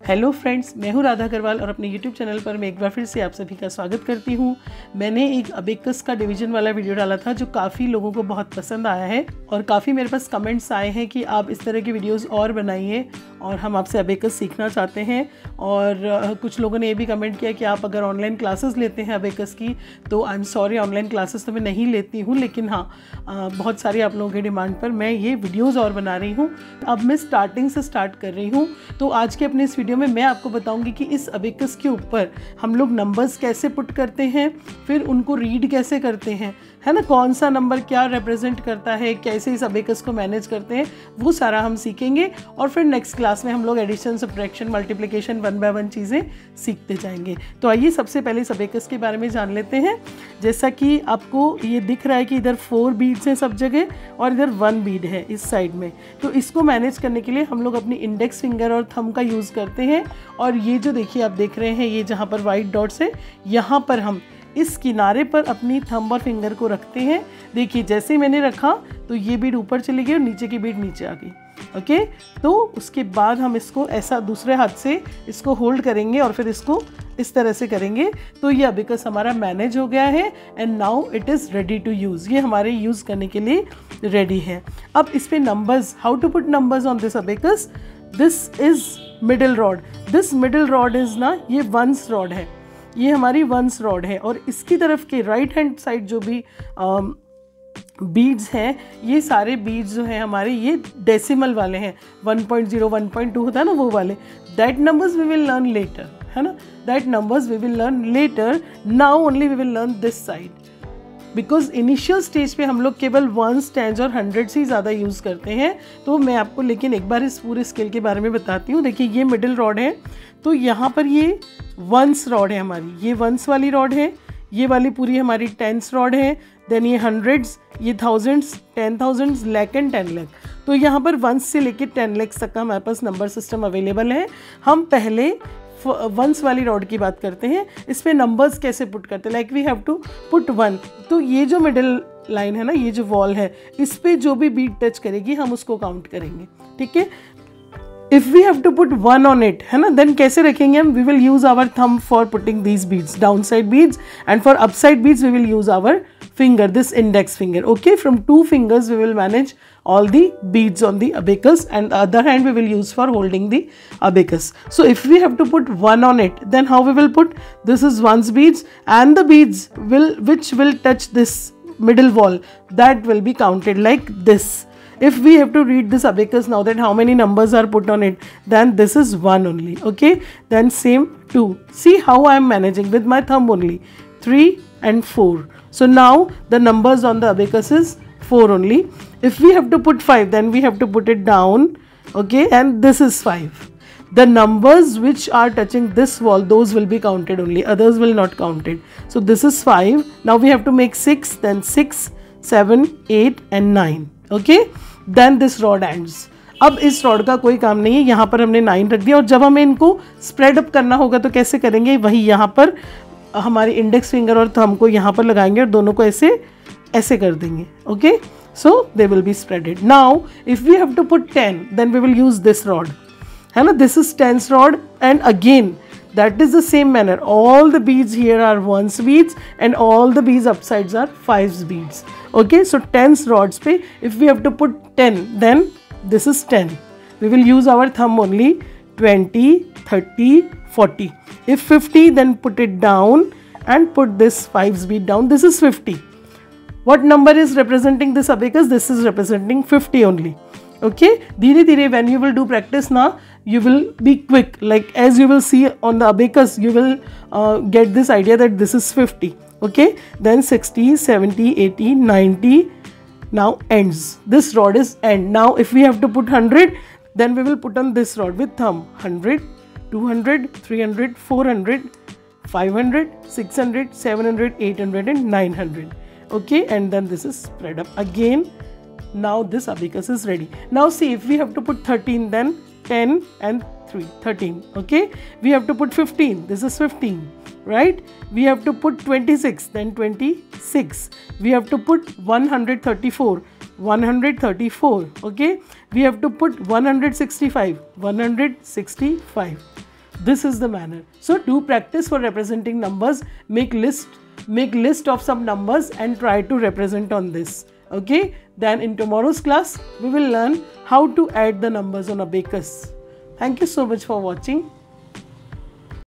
Hello friends, मैं हूँ राधा अग्रवाल और अपने यूट्यूब चैनल पर मैं एक बार फिर से आप सभी का स्वागत करती हूँ। मैंने एक अबेकस का डिवीजन वाला वीडियो डाला था जो काफ़ी लोगों को बहुत पसंद आया है और काफ़ी मेरे पास कमेंट्स आए हैं कि आप इस तरह की वीडियोस और बनाइए और हम आपसे अबेकस सीखना चाहते हैं। और कुछ लोगों ने ये भी कमेंट किया कि आप अगर ऑनलाइन क्लासेस लेते हैं अबेकस की तो I am sorry, online classes तो मैं नहीं लेती हूँ, लेकिन हाँ बहुत सारी आप लोगों की डिमांड पर मैं ये वीडियोज़ और बना रही हूँ। अब मैं स्टार्टिंग से स्टार्ट कर रही हूँ। तो आज के अपने इस वीडियो में मैं आपको बताऊंगी कि इस अबेकस के ऊपर हम लोग नंबर्स कैसे पुट करते हैं, फिर उनको रीड कैसे करते हैं, है ना, कौन सा नंबर क्या रिप्रेजेंट करता है, कैसे इस अबेकस को मैनेज करते हैं, वो सारा हम सीखेंगे। और फिर नेक्स्ट क्लास में हम लोग एडिशन, सब्ट्रैक्शन, मल्टीप्लिकेशन 1 बाय 1 चीज़ें सीखते जाएंगे। तो आइए सबसे पहले इस अबेकस के बारे में जान लेते हैं। जैसा कि आपको ये दिख रहा है कि इधर 4 बीड्स हैं सब जगह और इधर 1 बीड है इस साइड में। तो इसको मैनेज करने के लिए हम लोग अपनी इंडेक्स फिंगर और थंब का यूज़ करते हैं। और ये जो देखिए आप देख रहे हैं, ये जहाँ पर वाइट डॉट्स है, यहाँ पर हम इस किनारे पर अपनी थंब और फिंगर को रखते हैं। देखिए जैसे मैंने रखा तो ये बीड ऊपर चली गई और नीचे की बीड नीचे आ गई। ओके, तो उसके बाद हम इसको ऐसा दूसरे हाथ से इसको होल्ड करेंगे और फिर इसको इस तरह से करेंगे। तो ये अबेकस हमारा मैनेज हो गया है and now it is ready to use. ये हमारे यूज़ करने के लिए रेडी है। अब इस पे numbers, how to put numbers on this abacus. This is middle rod. This middle rod is ना, ये वंस रॉड है, ये हमारी वंस रॉड है। और इसकी तरफ के राइट हैंड साइड जो भी बीड्स हैं, ये सारे बीड्स जो हैं हमारे, ये डेसिमल वाले हैं। 1.0 1.2 होता है ना, वो वाले। That numbers we will learn later, है ना, that numbers we will learn later. Now only we will learn this side, because initial stage पे हम लोग केवल वंस, टेंस और हंड्रेड्स ही ज़्यादा यूज़ करते हैं। तो मैं आपको लेकिन एक बार इस पूरे स्केल के बारे में बताती हूँ। देखिए ये मिडिल रॉड है, तो यहाँ पर ये वंस रॉड है हमारी, ये वंस वाली रॉड है। ये वाली पूरी हमारी टेंस रॉड है। देन ये हंड्रेड्स, ये थाउजेंड्स, 10,000, लाख एंड 10 लाख। तो यहाँ पर वंस से लेके 10 लाख तक का हमारे पास नंबर सिस्टम अवेलेबल है। हम पहले वंस वाली रॉड की बात करते हैं। इस पे नंबर्स कैसे पुट करते हैं, like we have to put 1। तो ये जो मिडिल लाइन है ना, ये जो वॉल है, इस पे जो भी बीट टच करेगी हम उसको काउंट करेंगे, ठीक है। If we have to put 1 on it, है ना, देन कैसे रखेंगे हम। We will use our thumb for putting these beads, down side beads, and for up side beads we will use our finger, this index finger. Okay, from 2 fingers we will manage all the beads on the abacus, and the other hand we will use for holding the abacus. So if we have to put 1 on it, then how we will put, this is 1's beads, and the beads which will touch this middle wall, that will be counted like this. If we have to read this abacus now, that how many numbers are put on it, then this is 1 only. Okay, then same 2. See how I am managing with my thumb only. 3 and 4. So now the numbers on the abacus is 4 only. If we have to put 5, then we have to put it down. Okay, and this is 5. The numbers which are touching this wall, those will be counted only, others will not count it. So this is 5. Now we have to make 6, then 6, 7, 8 and 9. Okay, then this rod ends. अब इस rod का कोई काम नहीं है, यहाँ पर हमने 9 रख दिया। और जब हमें इनको स्प्रेड अप करना होगा तो कैसे करेंगे, वही यहाँ पर हमारी इंडेक्स फिंगर और थंब को यहाँ पर लगाएंगे और दोनों को ऐसे ऐसे कर देंगे। Okay, so they will be spreaded. Now if we have to put 10, then we will use this rod, है ना, this is 10th rod, and again that is the same manner. All the beads here are 1's beads and all the beads upsides are 5's beads. Okay, so 10th rods pe if we have to put 10, then this is 10. We will use our thumb only. 20, 30, 40. If 50, then put it down and put this 5's bead down. This is 50. What number is representing this abacus? This is representing 50 only. Okay, धीरे धीरे when you will do practice now, you will be quick. Like as you will see on the abacus, you will get this idea that this is 50. Okay, then 60, 70, 80, 90. Now ends. This rod is end. Now if we have to put 100, then we will put on this rod with thumb. 100, 200, 300, 400, 500, 600, 700, 800 and 900. Okay, and then this is spread up again. Now this abacus is ready. Now see, if we have to put 13, then 10 and 3, 13. Okay, we have to put 15, this is 15, right? We have to put 26, then 26. We have to put 134, 134. Okay, we have to put 165, 165. This is the manner. So do practice for representing numbers. Make list of some numbers and try to represent on this. Okay, then in tomorrow's class we will learn how to add the numbers on abacus. Thank you so much for watching.